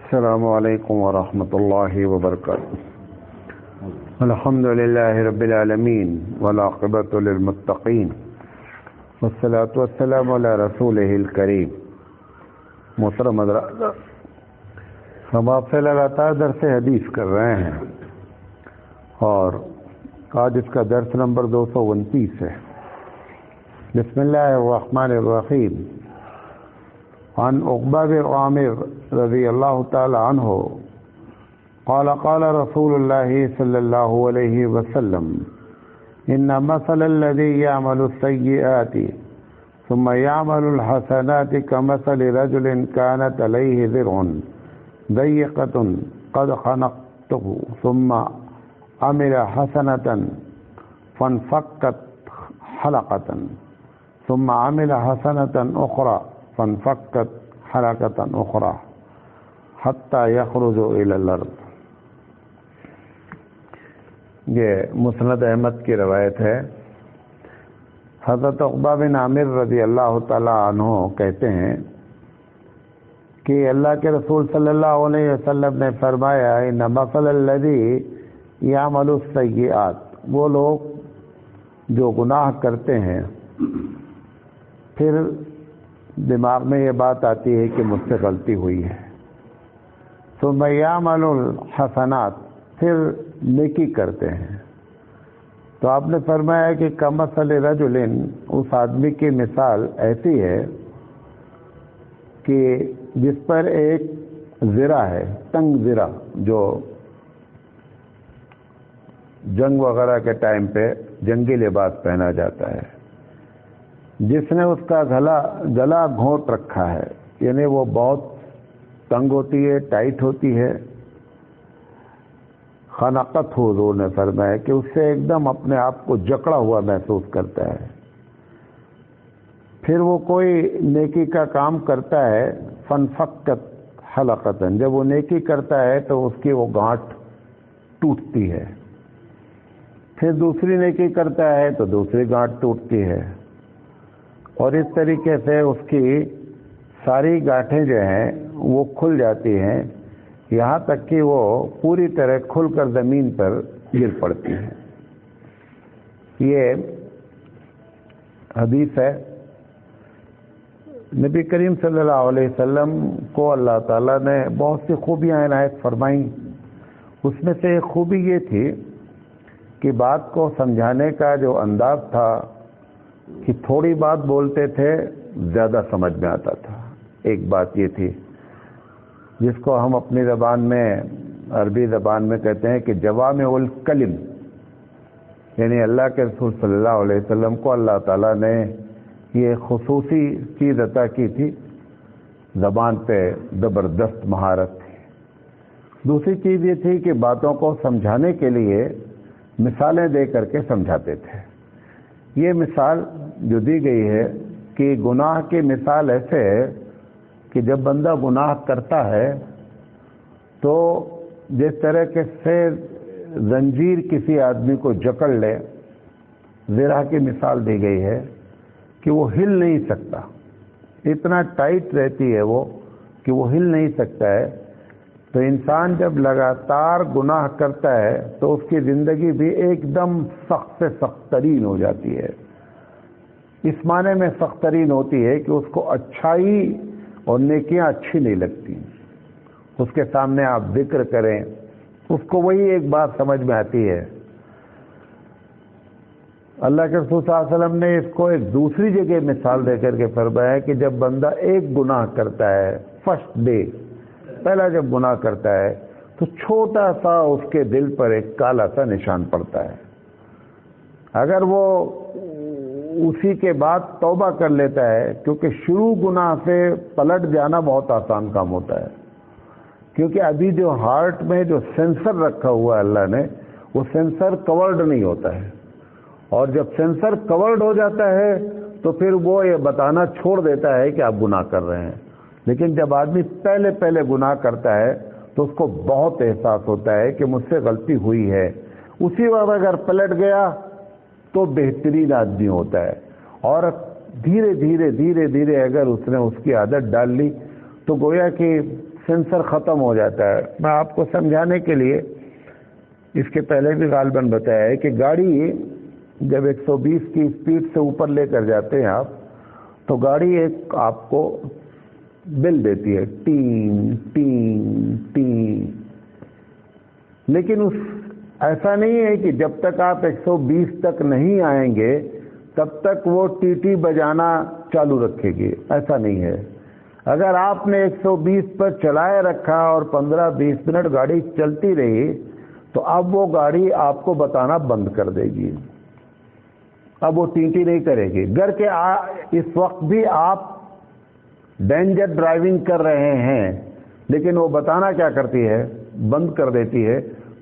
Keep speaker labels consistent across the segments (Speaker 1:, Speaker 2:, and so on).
Speaker 1: السلام علیکم ورحمۃ اللہ وبرکاتہ. الحمد للہ رب العالمین والعاقبۃ للمتقین والصلاۃ والسلام علی رسولہ الکریم. محترم حضرات، ہم آپ سے لگاتار درس حدیث کر رہے ہیں اور آج اس کا درس نمبر 229 ہے. بسم اللہ الرحمن الرحیم. عن عقبہ بن عامر رضی اللہ تعالی عنہ قال قال رسول اللہ صلی اللہ علیہ وسلم ان مثل الذي يعمل السيئات ثم يعمل الحسنات كمثل رجل كانت عليه ذرع ضيقة قد خنقته ثم عمل حسنة فانفكت حلقة ثم عمل حسنة أخرى فانفكت حلقة أخرى حتى يخرج إلى الأرض. یہ مسند احمد کی روایت ہے. حضرت عقبہ بن عامر رضی اللہ تعالی عنہ کہتے ہیں کہ اللہ کے رسول صلی اللہ علیہ وسلم نے فرمایا ان مثل الذی یعمل السیئات، وہ لوگ جو گناہ کرتے ہیں پھر دماغ میں یہ بات آتی ہے کہ مجھ سے غلطی ہوئی ہے، ثم یعمل الحسنات، پھر نیکی کرتے ہیں. تو آپ نے فرمایا کہ کمثل رجل، اس آدمی کی مثال ایسی ہے کہ جس پر ایک زرہ ہے، تنگ زرہ، جو جنگ وغیرہ کے ٹائم پہ جنگی لباس پہنا جاتا ہے، جس نے اس کا گلا گھونٹ رکھا ہے، یعنی وہ بہت تنگ ہوتی ہے، ٹائٹ ہوتی ہے. خنقت حضور نے فرمایا کہ اس سے ایک دم اپنے آپ کو جکڑا ہوا محسوس کرتا ہے. پھر وہ کوئی نیکی کا کام کرتا ہے، فنفکت حلقتن، جب وہ نیکی کرتا ہے تو اس کی وہ گانٹھ ٹوٹتی ہے. پھر دوسری نیکی کرتا ہے تو دوسری گانٹھ ٹوٹتی ہے، اور اس طریقے سے اس کی ساری گانٹھیں جو ہیں وہ کھل جاتی ہیں، یہاں تک کہ وہ پوری طرح کھل کر زمین پر گر پڑتی ہیں. یہ حدیث ہے. نبی کریم صلی اللہ علیہ وسلم کو اللہ تعالیٰ نے بہت سی خوبیاں عنایت فرمائیں. اس میں سے ایک خوبی یہ تھی کہ بات کو سمجھانے کا جو انداز تھا کہ تھوڑی بات بولتے تھے، زیادہ سمجھ میں آتا تھا. ایک بات یہ تھی جس کو ہم اپنی زبان میں، عربی زبان میں کہتے ہیں کہ جوامع الکلم، یعنی اللہ کے رسول صلی اللہ علیہ وسلم کو اللہ تعالیٰ نے یہ خصوصی چیز عطا کی تھی، زبان پہ زبردست مہارت تھی. دوسری چیز یہ تھی کہ باتوں کو سمجھانے کے لیے مثالیں دے کر کے سمجھاتے تھے. یہ مثال جو دی گئی ہے کہ گناہ کی مثال ایسے ہے کہ جب بندہ گناہ کرتا ہے تو جس طرح کے سے زنجیر کسی آدمی کو جکڑ لے، زرہ کی مثال دی گئی ہے کہ وہ ہل نہیں سکتا، اتنا ٹائٹ رہتی ہے وہ کہ وہ ہل نہیں سکتا ہے. تو انسان جب لگاتار گناہ کرتا ہے تو اس کی زندگی بھی ایک دم سخت سے سخت ترین ہو جاتی ہے. اس معنی میں سخت ترین ہوتی ہے کہ اس کو اچھائی اور نیکیاں اچھی نہیں لگتی. اس کے سامنے آپ ذکر کریں، اس کو وہی ایک بات سمجھ میں آتی ہے. اللہ کے رسول صلی اللہ علیہ وسلم نے اس کو ایک دوسری جگہ مثال دے کر کے فرمایا کہ جب بندہ ایک گناہ کرتا ہے، فرسٹ ڈے، پہلا جب گناہ کرتا ہے تو چھوٹا سا اس کے دل پر ایک کالا سا نشان پڑتا ہے. اگر وہ اسی کے بعد توبہ کر لیتا ہے، کیونکہ شروع گناہ سے پلٹ جانا بہت آسان کام ہوتا ہے، کیونکہ ابھی جو ہارٹ میں جو سینسر رکھا ہوا ہے اللہ نے، وہ سینسر کورڈ نہیں ہوتا ہے، اور جب سینسر کورڈ ہو جاتا ہے تو پھر وہ یہ بتانا چھوڑ دیتا ہے کہ آپ گناہ کر رہے ہیں. لیکن جب آدمی پہلے گناہ کرتا ہے تو اس کو بہت احساس ہوتا ہے کہ مجھ سے غلطی ہوئی ہے. اسی وقت اگر پلٹ گیا تو بہترین آدمی ہوتا ہے. اور دھیرے دھیرے اگر اس نے اس کی عادت ڈال لی تو گویا کہ سینسر ختم ہو جاتا ہے. میں آپ کو سمجھانے کے لیے اس کے پہلے بھی غالباً بتایا ہے کہ گاڑی جب 120 کی اسپیڈ سے اوپر لے کر جاتے ہیں آپ، تو گاڑی ایک آپ کو بل دیتی ہے، ٹین ٹین ٹین. لیکن ایسا نہیں ہے کہ جب تک آپ 120 تک نہیں آئیں گے تب تک وہ ٹی ٹی بجانا چالو رکھے گی. ایسا نہیں ہے. اگر آپ نے 120 پر چلائے رکھا اور 15-20 منٹ گاڑی چلتی رہی تو اب وہ گاڑی آپ کو بتانا بند کر دے گی. اب وہ ٹی ٹی نہیں کرے گی. گر کے اس وقت بھی آپ ڈینجر ڈرائیونگ کر رہے ہیں، لیکن وہ بتانا کیا کرتی ہے؟ بند کر دیتی ہے.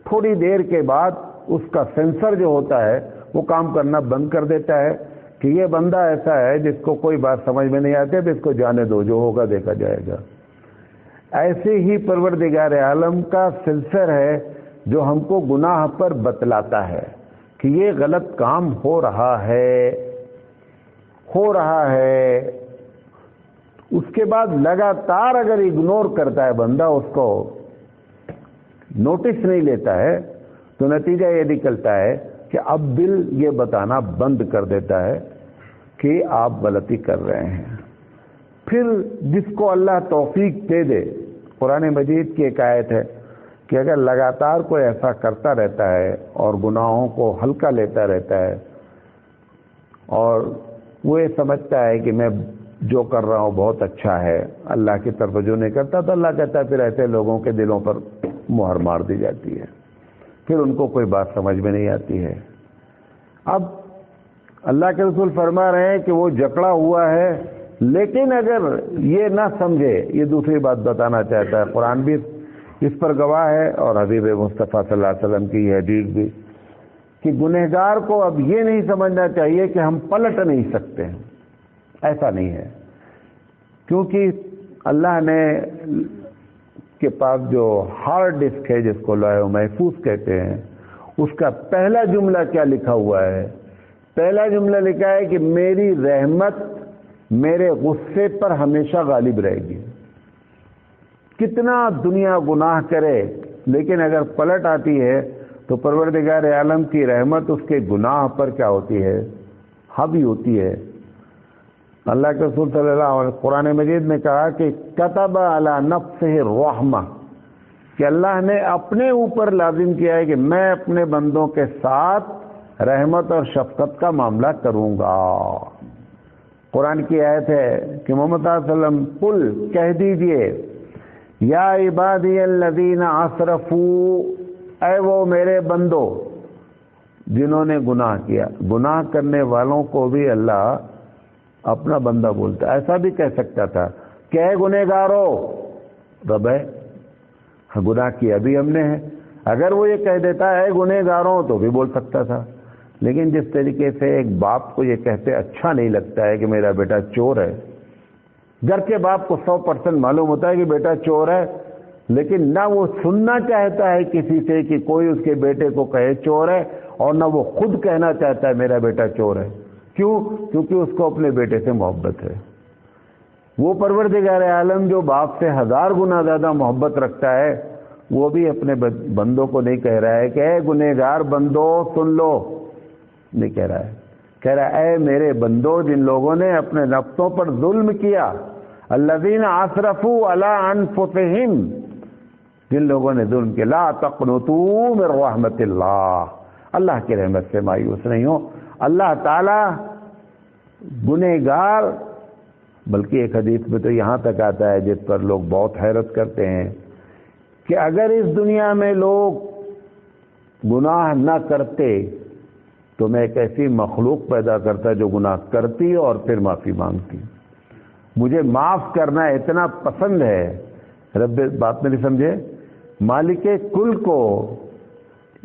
Speaker 1: تھوڑی دیر کے بعد اس کا سینسر جو ہوتا ہے وہ کام کرنا بند کر دیتا ہے کہ یہ بندہ ایسا ہے جس کو کوئی بات سمجھ میں نہیں آتی، اب اس کو جانے دو، جو ہوگا دیکھا جائے گا. ایسے ہی پروردگار عالم کا سینسر ہے جو ہم کو گناہ پر بتلاتا ہے کہ یہ غلط کام ہو رہا ہے. اس کے بعد لگاتار اگر اگنور کرتا ہے بندہ، اس کو نوٹس نہیں لیتا ہے، تو نتیجہ یہ نکلتا ہے کہ اب دل یہ بتانا بند کر دیتا ہے کہ آپ غلطی کر رہے ہیں. پھر جس کو اللہ توفیق دے دے، قرآن مجید کی ایک آیت ہے کہ اگر لگاتار کوئی ایسا کرتا رہتا ہے اور گناہوں کو ہلکا لیتا رہتا ہے اور وہ یہ سمجھتا ہے کہ میں جو کر رہا ہوں بہت اچھا ہے، اللہ کی طرف رجوع نہیں کرتا، تو اللہ کہتا ہے پھر ایسے لوگوں کے دلوں پر مہر مار دی جاتی ہے، پھر ان کو کوئی بات سمجھ میں نہیں آتی ہے. اب اللہ کے رسول فرما رہے ہیں کہ وہ جکڑا ہوا ہے، لیکن اگر یہ نہ سمجھے، یہ دوسری بات بتانا چاہتا ہے. قرآن بھی اس پر گواہ ہے اور حبیب مصطفیٰ صلی اللہ علیہ وسلم کی یہ حدیث بھی، کہ گنہگار کو اب یہ نہیں سمجھنا چاہیے کہ ہم پلٹ نہیں سکتے ہیں. ایسا نہیں ہے، کیونکہ اللہ نے کے پاس جو ہارڈ ڈسک ہے جس کو لوح محفوظ کہتے ہیں، اس کا پہلا جملہ کیا لکھا ہوا ہے؟ پہلا جملہ لکھا ہے کہ میری رحمت میرے غصے پر ہمیشہ غالب رہے گی. کتنا دنیا گناہ کرے لیکن اگر پلٹ آتی ہے تو پروردگار عالم کی رحمت اس کے گناہ پر کیا ہوتی ہے؟ حاوی ہوتی ہے. اللہ کے رسول صلی اللہ علیہ وسلم قرآن مجید میں کہا کہ کتب علی نفسہ الرحمہ، کہ اللہ نے اپنے اوپر لازم کیا ہے کہ میں اپنے بندوں کے ساتھ رحمت اور شفقت کا معاملہ کروں گا. قرآن کی آیت ہے کہ محمد صلی اللہ علیہ وسلم قل کہہ دیجئے یا عبادی الذین اسرفوا، اے وہ میرے بندو جنہوں نے گناہ کیا. گناہ کرنے والوں کو بھی اللہ اپنا بندہ بولتا. ایسا بھی کہہ سکتا تھا کہ اے گنہگارو، رب ہے گناہ کیا بھی ہم نے ہے. اگر وہ یہ کہہ دیتا ہے اے گنہگاروں تو بھی بول سکتا تھا. لیکن جس طریقے سے ایک باپ کو یہ کہتے اچھا نہیں لگتا ہے کہ میرا بیٹا چور ہے، گھر کے باپ کو 100% معلوم ہوتا ہے کہ بیٹا چور ہے، لیکن نہ وہ سننا چاہتا ہے کسی سے کہ کوئی اس کے بیٹے کو کہے چور ہے، اور نہ وہ خود کہنا چاہتا ہے میرا بیٹا چور ہے. کیوں؟ کیونکہ اس کو اپنے بیٹے سے محبت ہے. وہ پروردگار عالم جو باپ سے 1000 گنا زیادہ محبت رکھتا ہے، وہ بھی اپنے بندوں کو نہیں کہہ رہا ہے کہ اے گنہگار بندو سن لو، نہیں کہہ رہا ہے. کہہ رہا ہے اے میرے بندو جن لوگوں نے اپنے نفسوں پر ظلم کیا، الذین اسرفوا علی انفسہم، جن لوگوں نے ظلم کیا، لا تقنطوا من رحمت اللہ، اللہ کی رحمت سے مایوس نہیں ہو. اللہ تعالی گنہگار، بلکہ ایک حدیث میں تو یہاں تک آتا ہے جس پر لوگ بہت حیرت کرتے ہیں کہ اگر اس دنیا میں لوگ گناہ نہ کرتے تو میں ایک ایسی مخلوق پیدا کرتا جو گناہ کرتی اور پھر معافی مانگتی. مجھے معاف کرنا اتنا پسند ہے. رب بات نہیں سمجھے؟ مالک کل کو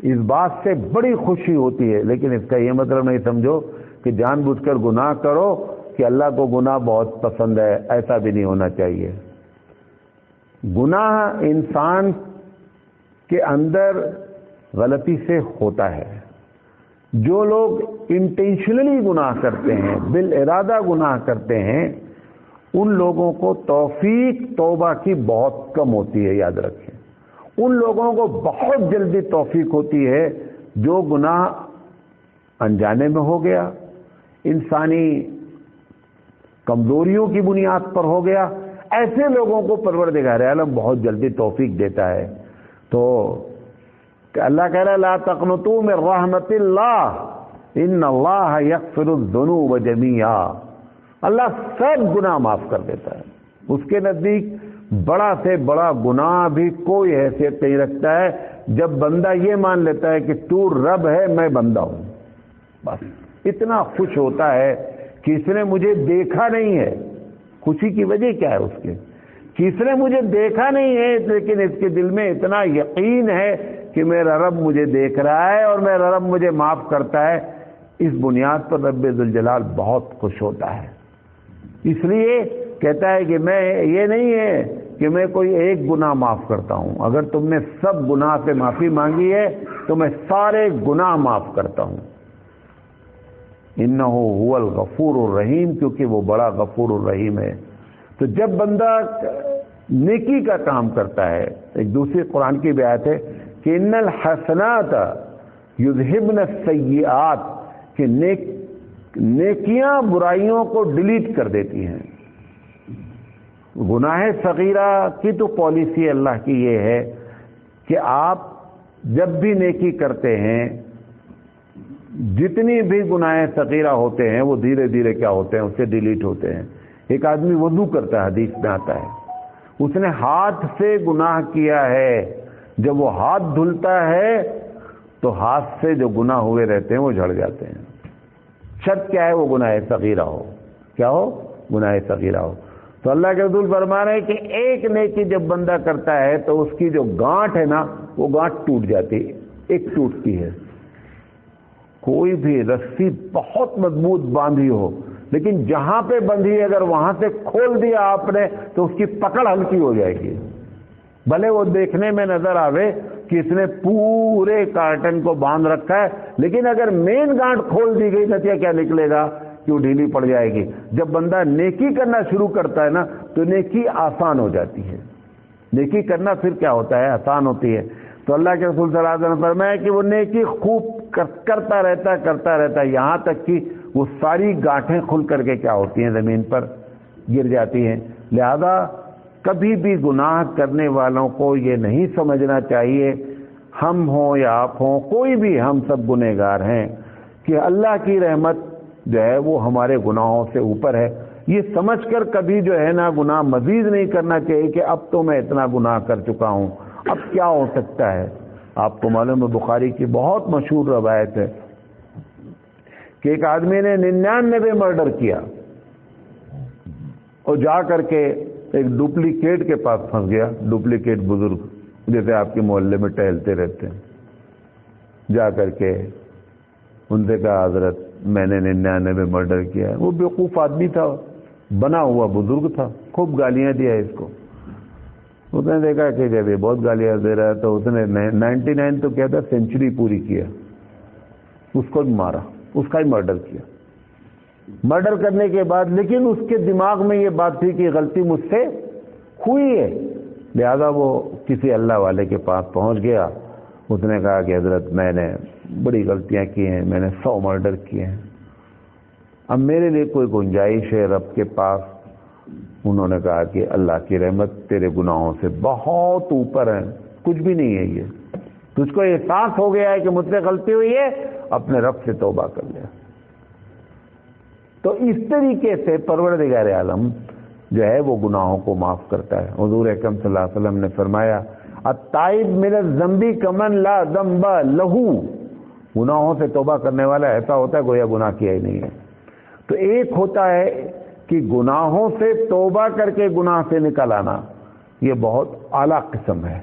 Speaker 1: اس بات سے بڑی خوشی ہوتی ہے، لیکن اس کا یہ مطلب نہیں سمجھو کہ جان بوجھ کر گناہ کرو کہ اللہ کو گناہ بہت پسند ہے. ایسا بھی نہیں ہونا چاہیے. گناہ انسان کے اندر غلطی سے ہوتا ہے. جو لوگ انٹینشنلی گناہ کرتے ہیں، بالارادہ گناہ کرتے ہیں، ان لوگوں کو توفیق توبہ کی بہت کم ہوتی ہے، یاد رکھیں۔ ان لوگوں کو بہت جلدی توفیق ہوتی ہے جو گناہ انجانے میں ہو گیا، انسانی کمزوریوں کی بنیاد پر ہو گیا، ایسے لوگوں کو پروردگار عالم بہت جلدی توفیق دیتا ہے۔ تو اللہ کہہ رہا ہے لا تقنطوا من رحمت اللہ ان اللہ یغفر الذنوب جميعا، اللہ سب گناہ معاف کر دیتا ہے۔ اس کے نزدیک بڑا سے بڑا گناہ بھی کوئی حیثیت نہیں رکھتا ہے جب بندہ یہ مان لیتا ہے کہ تو رب ہے میں بندہ ہوں، بس اتنا خوش ہوتا ہے کہ اس نے مجھے دیکھا نہیں ہے۔ خوشی کی وجہ کیا ہے اس کے کہ اس نے مجھے دیکھا نہیں ہے، لیکن اس کے دل میں اتنا یقین ہے کہ میرا رب مجھے دیکھ رہا ہے اور میرا رب مجھے معاف کرتا ہے۔ اس بنیاد پر رب ذوالجلال بہت خوش ہوتا ہے، اس لیے کہتا ہے کہ میں یہ نہیں ہے کہ میں کوئی ایک گناہ معاف کرتا ہوں، اگر تم نے سب گناہ سے معافی مانگی ہے تو میں سارے گناہ معاف کرتا ہوں۔ انہ هو الغفور الرحیم، کیونکہ وہ بڑا غفور الرحیم ہے۔ تو جب بندہ نیکی کا کام کرتا ہے، ایک دوسری قرآن کی بھی آیت ہے کہ ان الحسنات یذہبن السیئات، کہ نیکیاں برائیوں کو ڈیلیٹ کر دیتی ہیں۔ گناہ صغیرہ کی تو پالیسی اللہ کی یہ ہے کہ آپ جب بھی نیکی کرتے ہیں، جتنی بھی گناہ صغیرہ ہوتے ہیں وہ دھیرے دھیرے کیا ہوتے ہیں، اس سے ڈیلیٹ ہوتے ہیں۔ ایک آدمی وضو کرتا ہے، حدیث میں آتا ہے، اس نے ہاتھ سے گناہ کیا ہے، جب وہ ہاتھ دھلتا ہے تو ہاتھ سے جو گناہ ہوئے رہتے ہیں وہ جھڑ جاتے ہیں۔ شرط کیا ہے؟ وہ گناہ صغیرہ ہو۔ کیا ہو؟ گناہ صغیرہ ہو۔ تو اللہ کے رسول فرما رہے ہیں کہ ایک نیکی جب بندہ کرتا ہے تو اس کی جو گانٹھ ہے نا، وہ گانٹھ ٹوٹ جاتی ہے، ایک ٹوٹتی ہے۔ کوئی بھی رسی بہت مضبوط باندھی ہو، لیکن جہاں پہ بندھی اگر وہاں سے کھول دیا آپ نے تو اس کی پکڑ ہلکی ہو جائے گی، بھلے وہ دیکھنے میں نظر آوے کہ اس نے پورے کارٹن کو باندھ رکھا ہے، لیکن اگر مین گانٹھ کھول دی گئی نتیجہ کیا نکلے گا کہ وہ ڈھیلی پڑ جائے گی۔ جب بندہ نیکی کرنا شروع کرتا ہے نا تو نیکی آسان ہو جاتی ہے، نیکی کرنا پھر کیا ہوتا ہے؟ آسان ہوتی ہے۔ تو اللہ کے رسول صلی اللہ علیہ وسلم نے فرمایا کہ وہ نیکی خوب کرتا رہتا ہے یہاں تک کہ وہ ساری گانٹھیں کھل کر کے کیا ہوتی ہیں؟ زمین پر گر جاتی ہیں۔ لہذا کبھی بھی گناہ کرنے والوں کو یہ نہیں سمجھنا چاہیے، ہم ہوں یا آپ ہوں، کوئی بھی، ہم سب گنہگار ہیں، کہ اللہ کی رحمت جو ہے وہ ہمارے گناہوں سے اوپر ہے۔ یہ سمجھ کر کبھی جو ہے نا گناہ مزید نہیں کرنا چاہیے کہ اب تو میں اتنا گناہ کر چکا ہوں، اب کیا ہو سکتا ہے۔ آپ کو معلوم ہے بخاری کی بہت مشہور روایت ہے کہ ایک آدمی نے 99 مرڈر کیا اور جا کر کے ایک ڈپلیکیٹ کے پاس پھنس گیا۔ ڈپلیکیٹ بزرگ جیسے آپ کے محلے میں ٹہلتے رہتے ہیں، جا کر کے ان سے کہا حضرت میں نے 99 مرڈر کیا ہے۔ وہ بیوقوف آدمی تھا، بنا ہوا بزرگ تھا، خوب گالیاں دیا اس کو۔ اس نے دیکھا کہ جب یہ بہت گالیاں دے رہا ہے تو اس نے 99 تو کیا تھا، سینچری پوری کیا، اس کو بھی مارا، اس کا ہی مرڈر کیا۔ مرڈر کرنے کے بعد لیکن اس کے دماغ میں یہ بات تھی کہ غلطی مجھ سے ہوئی ہے، لہذا وہ کسی اللہ والے کے پاس پہنچ گیا۔ اس نے کہا کہ حضرت میں نے بڑی غلطیاں کی ہیں، میں نے 100 مرڈر کیے ہیں، اب میرے لیے کوئی گنجائش ہے رب کے پاس؟ انہوں نے کہا کہ اللہ کی رحمت تیرے گناہوں سے بہت اوپر ہے، کچھ بھی نہیں ہے، یہ تجھ کو احساس ہو گیا ہے کہ مجھ سے غلطی ہوئی ہے، اپنے رب سے توبہ کر لیا۔ تو اس طریقے سے پروردگار عالم جو ہے وہ گناہوں کو معاف کرتا ہے۔ حضور اکرم صلی اللہ علیہ وسلم نے فرمایا التائب من الذنب کمن لا ذنب لہ، گناہوں سے توبہ کرنے والا ایسا ہوتا ہے گویا گناہ کیا ہی نہیں ہے۔ تو ایک ہوتا ہے کہ گناہوں سے توبہ کر کے گناہ سے نکل آنا، یہ بہت اعلیٰ قسم ہے۔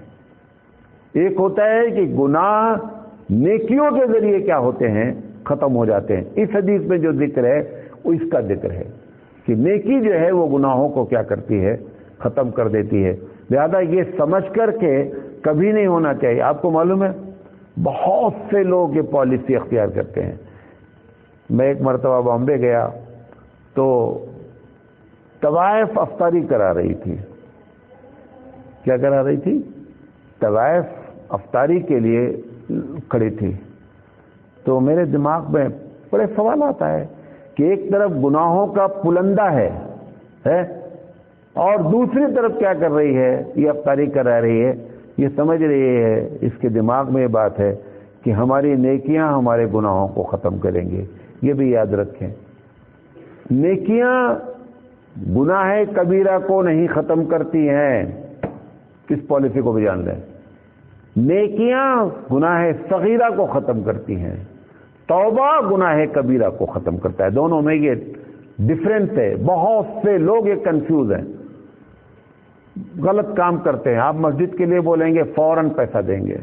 Speaker 1: ایک ہوتا ہے کہ گناہ نیکیوں کے ذریعے کیا ہوتے ہیں؟ ختم ہو جاتے ہیں۔ اس حدیث میں جو ذکر ہے وہ اس کا ذکر ہے کہ نیکی جو ہے وہ گناہوں کو کیا کرتی ہے؟ ختم کر دیتی ہے۔ لہذا یہ سمجھ کر کے کبھی نہیں ہونا چاہیے۔ آپ کو معلوم ہے بہت سے لوگ یہ پالیسی اختیار کرتے ہیں۔ میں ایک مرتبہ بامبے گیا تو طوائف افطاری کرا رہی تھی. کیا کرا رہی تھی؟ طوائف افطاری کے لیے کھڑی تھی. تو میرے دماغ میں بڑے سوالات آئے کہ ایک طرف گناہوں کا پلندہ ہے اور دوسری طرف کیا کر رہی ہے؟ یہ افطاری کرا رہی ہے. یہ سمجھ رہی ہے، اس کے دماغ میں یہ بات ہے کہ ہماری نیکیاں ہمارے گناہوں کو ختم کریں گے. یہ بھی یاد رکھیں، نیکیاں گناہ کبیرہ کو نہیں ختم کرتی ہیں. اس پالیسی کو بھی جان لیں. نیکیاں گناہ صغیرہ کو ختم کرتی ہیں، توبہ گناہ کبیرہ کو ختم کرتا ہے. دونوں میں یہ ڈفرینس ہے. بہت سے لوگ یہ کنفیوز ہیں، غلط کام کرتے ہیں. آپ مسجد کے لیے بولیں گے فوراً پیسہ دیں گے.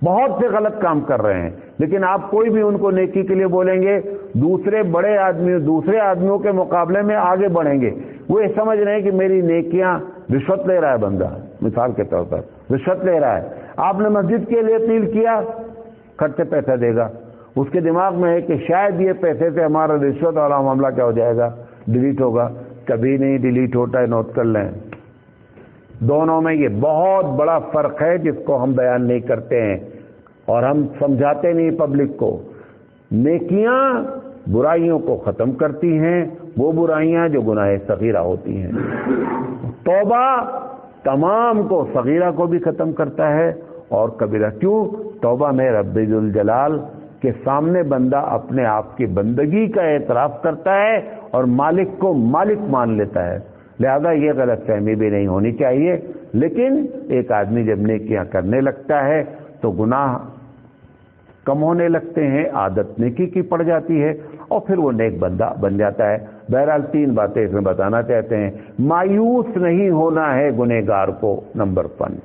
Speaker 1: بہت سے غلط کام کر رہے ہیں، لیکن آپ کوئی بھی ان کو نیکی کے لیے بولیں گے، دوسرے بڑے آدمی دوسرے آدمیوں کے مقابلے میں آگے بڑھیں گے. وہ یہ سمجھ رہے ہیں کہ میری نیکیاں، رشوت لے رہا ہے بندہ، مثال کے طور پر رشوت لے رہا ہے. آپ نے مسجد کے لیے اپیل کیا، کھٹ سے پیسہ دے گا. اس کے دماغ میں ہے کہ شاید یہ پیسے سے ہمارا رشوت والا معاملہ کیا ہو جائے گا، ڈیلیٹ ہوگا. کبھی نہیں ڈیلیٹ ہوتا ہے، نوٹ کر لیں. دونوں میں یہ بہت بڑا فرق ہے جس کو ہم بیان نہیں کرتے ہیں اور ہم سمجھاتے نہیں پبلک کو. نیکیاں برائیوں کو ختم کرتی ہیں، وہ برائیاں جو گناہ صغیرہ ہوتی ہیں. توبہ تمام کو، صغیرہ کو بھی ختم کرتا ہے اور کبیرہ. کیوں؟ توبہ میں رب ذوالجلال کے سامنے بندہ اپنے آپ کی بندگی کا اعتراف کرتا ہے اور مالک کو مالک مان لیتا ہے. لہذا یہ غلط فہمی بھی نہیں ہونی چاہیے. لیکن ایک آدمی جب نیکیاں کرنے لگتا ہے تو گناہ کم ہونے لگتے ہیں، عادت نیکی کی پڑ جاتی ہے اور پھر وہ نیک بندہ بن جاتا ہے. بہرحال 3 باتیں اس میں بتانا چاہتے ہیں. مایوس نہیں ہونا ہے گنہگار کو، نمبر 1.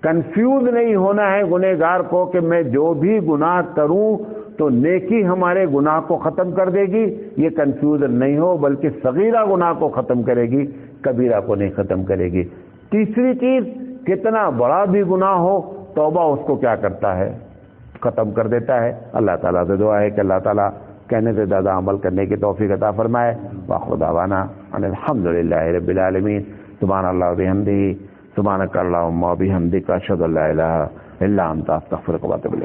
Speaker 1: کنفیوز نہیں ہونا ہے گنہگار کو کہ میں جو بھی گناہ کروں تو نیکی ہمارے گناہ کو ختم کر دے گی. یہ کنفیوژن نہیں ہو، بلکہ صغیرہ گناہ کو ختم کرے گی، کبیرہ کو نہیں ختم کرے گی. تیسری چیز، کتنا بڑا بھی گناہ ہو توبہ اس کو کیا کرتا ہے؟ ختم کر دیتا ہے. اللہ تعالیٰ سے دعا ہے کہ اللہ تعالیٰ کہنے سے زیادہ عمل کرنے کی توفیق عطا فرمائے. وآخر دعوانا ان الحمد للہ رب العالمین. سبحان اللہ وبحمدہ، سبحانک اللہم وبحمدک، اشہد ان لا الہ الا انت، استغفرک واتوب الیک.